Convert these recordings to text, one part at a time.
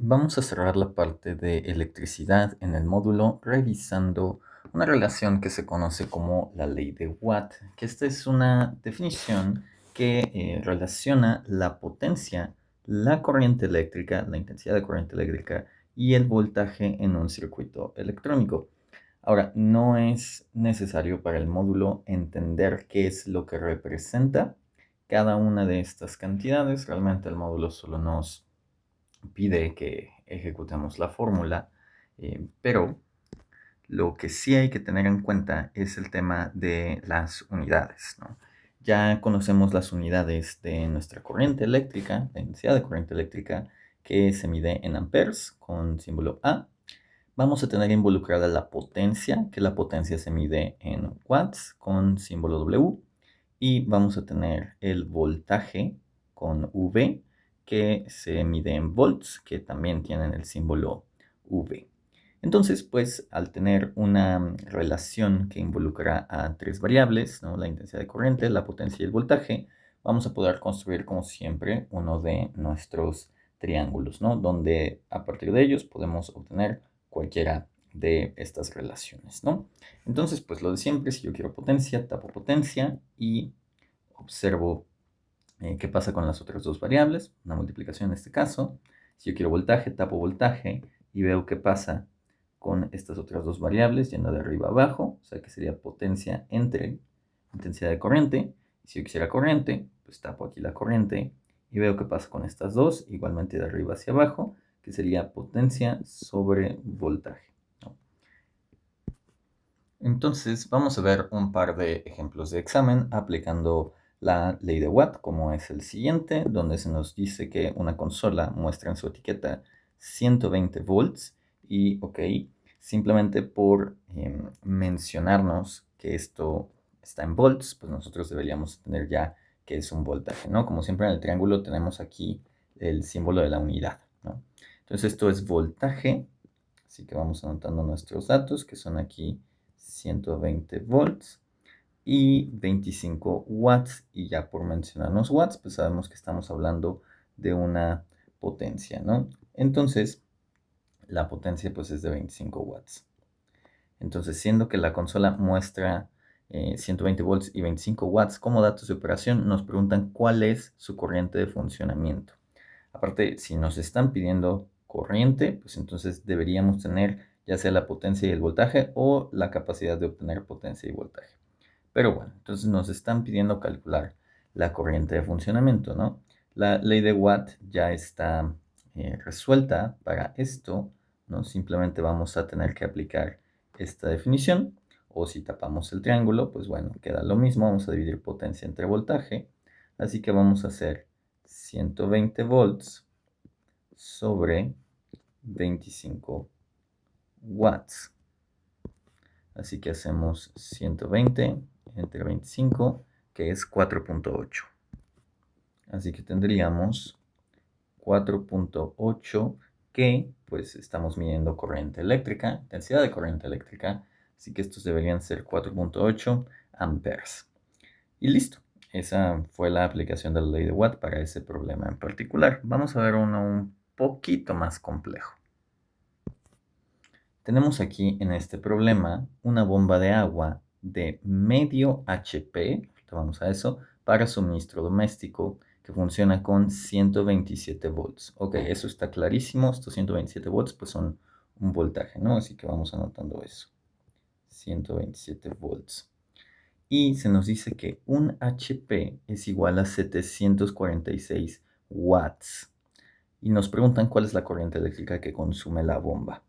Vamos a cerrar la parte de electricidad en el módulo revisando una relación que se conoce como la ley de Watt, que esta es una definición que relaciona la potencia, la corriente eléctrica, la intensidad de corriente eléctrica y el voltaje en un circuito electrónico. Ahora, no es necesario para el módulo entender qué es lo que representa cada una de estas cantidades. Realmente el módulo solo nos pide que ejecutemos la fórmula, pero lo que sí hay que tener en cuenta es el tema de las unidades, ¿no? Ya conocemos las unidades de nuestra corriente eléctrica, la intensidad de corriente eléctrica, que se mide en amperes con símbolo A. Vamos a tener involucrada la potencia, que la potencia se mide en watts con símbolo W. Y vamos a tener el voltaje con V, que se mide en volts, que también tienen el símbolo V. Entonces, pues, al tener una relación que involucra a tres variables, ¿no? La intensidad de corriente, la potencia y el voltaje, vamos a poder construir, como siempre, uno de nuestros triángulos, ¿no? Donde a partir de ellos podemos obtener cualquiera de estas relaciones, ¿no? Entonces, pues lo de siempre, si yo quiero potencia, tapo potencia y observo qué pasa con las otras dos variables, una multiplicación en este caso. Si yo quiero voltaje, tapo voltaje y veo qué pasa con estas otras dos variables, yendo de arriba a abajo, o sea que sería potencia entre intensidad de corriente. Si yo quisiera corriente, pues tapo aquí la corriente y veo qué pasa con estas dos, igualmente de arriba hacia abajo, que sería potencia sobre voltaje, ¿no? Entonces vamos a ver un par de ejemplos de examen aplicando la ley de Watt, como es el siguiente, donde se nos dice que una consola muestra en su etiqueta 120 volts y, ok, simplemente por mencionarnos que esto está en volts, pues nosotros deberíamos tener ya que es un voltaje, ¿no? Como siempre en el triángulo tenemos aquí el símbolo de la unidad, ¿no? Entonces esto es voltaje, así que vamos anotando nuestros datos, que son aquí 120 volts y 25 watts. Y ya por mencionarnos watts, pues sabemos que estamos hablando de una potencia, ¿no? Entonces, la potencia pues es de 25 watts. Entonces, siendo que la consola muestra 120 volts y 25 watts como datos de operación, nos preguntan cuál es su corriente de funcionamiento. Aparte, si nos están pidiendo corriente, pues entonces deberíamos tener ya sea la potencia y el voltaje o la capacidad de obtener potencia y voltaje. Pero bueno, entonces nos están pidiendo calcular la corriente de funcionamiento, ¿no? La ley de Watt ya está resuelta para esto, ¿no? Simplemente vamos a tener que aplicar esta definición, o si tapamos el triángulo, pues bueno, queda lo mismo, vamos a dividir potencia entre voltaje, así que vamos a hacer 120 volts sobre 25 watts. Así que hacemos 120 entre 25, que es 4.8. Así que tendríamos 4.8, que pues estamos midiendo corriente eléctrica, intensidad de corriente eléctrica. Así que estos deberían ser 4.8 amperes. Y listo. Esa fue la aplicación de la ley de Watt para ese problema en particular. Vamos a ver uno un poquito más complejo. Tenemos aquí en este problema una bomba de agua de medio HP, vamos a eso, para suministro doméstico que funciona con 127 volts. Ok, eso está clarísimo, estos 127 volts pues son un voltaje, ¿no? Así que vamos anotando eso, 127 volts. Y se nos dice que un HP es igual a 746 watts. Y nos preguntan cuál es la corriente eléctrica que consume la bomba.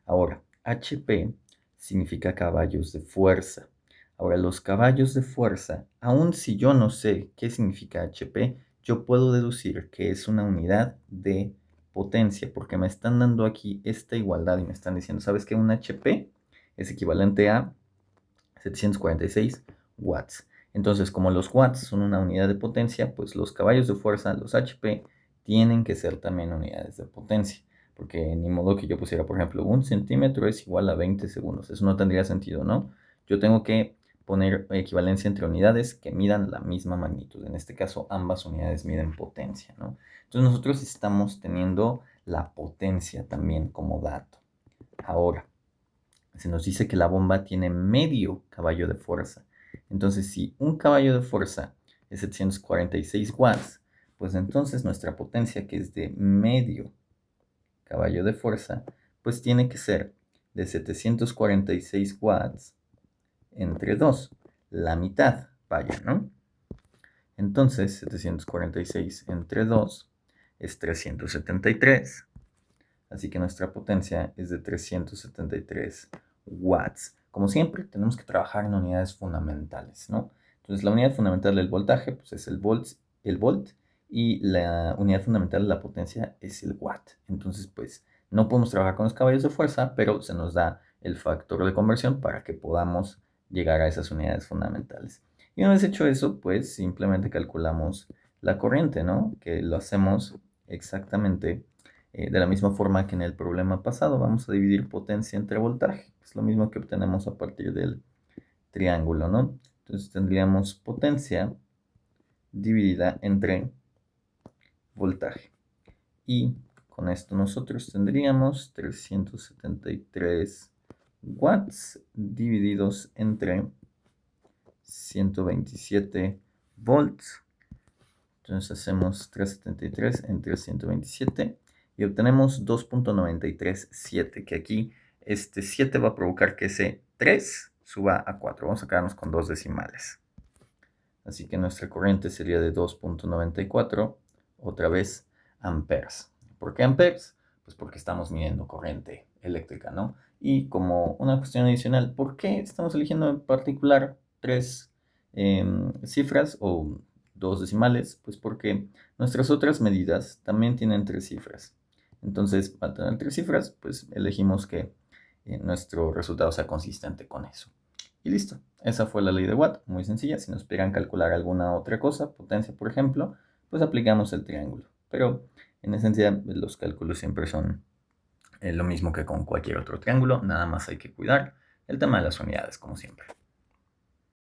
Ahora, HP significa caballos de fuerza. Ahora, los caballos de fuerza, aun si yo no sé qué significa HP, yo puedo deducir que es una unidad de potencia, porque me están dando aquí esta igualdad y me están diciendo, ¿sabes qué? Un HP es equivalente a 746 watts. Entonces, como los watts son una unidad de potencia, pues los caballos de fuerza, los HP, tienen que ser también unidades de potencia. Porque ni modo que yo pusiera, por ejemplo, 1 centímetro es igual a 20 segundos. Eso no tendría sentido, ¿no? Yo tengo que poner equivalencia entre unidades que midan la misma magnitud. En este caso, ambas unidades miden potencia, ¿no? Entonces, nosotros estamos teniendo la potencia también como dato. Ahora, se nos dice que la bomba tiene medio caballo de fuerza. Entonces, si un caballo de fuerza es 746 watts, pues entonces nuestra potencia, que es de medio caballo de fuerza, pues tiene que ser de 746 watts entre 2, la mitad, vaya, ¿no? Entonces, 746 entre 2 es 373. Así que nuestra potencia es de 373 watts. Como siempre, tenemos que trabajar en unidades fundamentales, ¿no? Entonces, la unidad fundamental del voltaje pues, es el volt, y la unidad fundamental de la potencia es el watt. Entonces, pues, no podemos trabajar con los caballos de fuerza, pero se nos da el factor de conversión para que podamos llegar a esas unidades fundamentales. Y una vez hecho eso, pues, simplemente calculamos la corriente, ¿no? Que lo hacemos exactamente de la misma forma que en el problema pasado. Vamos a dividir potencia entre voltaje. Es lo mismo que obtenemos a partir del triángulo, ¿no? Entonces tendríamos potencia dividida entre voltaje. Y con esto nosotros tendríamos 373 watts divididos entre 127 volts. Entonces hacemos 373 entre 127 y obtenemos 2.937, que aquí este 7 va a provocar que ese 3 suba a 4. Vamos a quedarnos con dos decimales. Así que nuestra corriente sería de 2.94, otra vez, amperes. ¿Por qué amperes? Pues porque estamos midiendo corriente eléctrica, ¿no? Y como una cuestión adicional, ¿por qué estamos eligiendo en particular tres cifras o dos decimales? Pues porque nuestras otras medidas también tienen tres cifras. Entonces, para tener tres cifras, pues elegimos que nuestro resultado sea consistente con eso. Y listo. Esa fue la ley de Watt, muy sencilla. Si nos pidieran calcular alguna otra cosa, potencia por ejemplo, pues aplicamos el triángulo. Pero en esencia los cálculos siempre son lo mismo que con cualquier otro triángulo, nada más hay que cuidar el tema de las unidades, como siempre.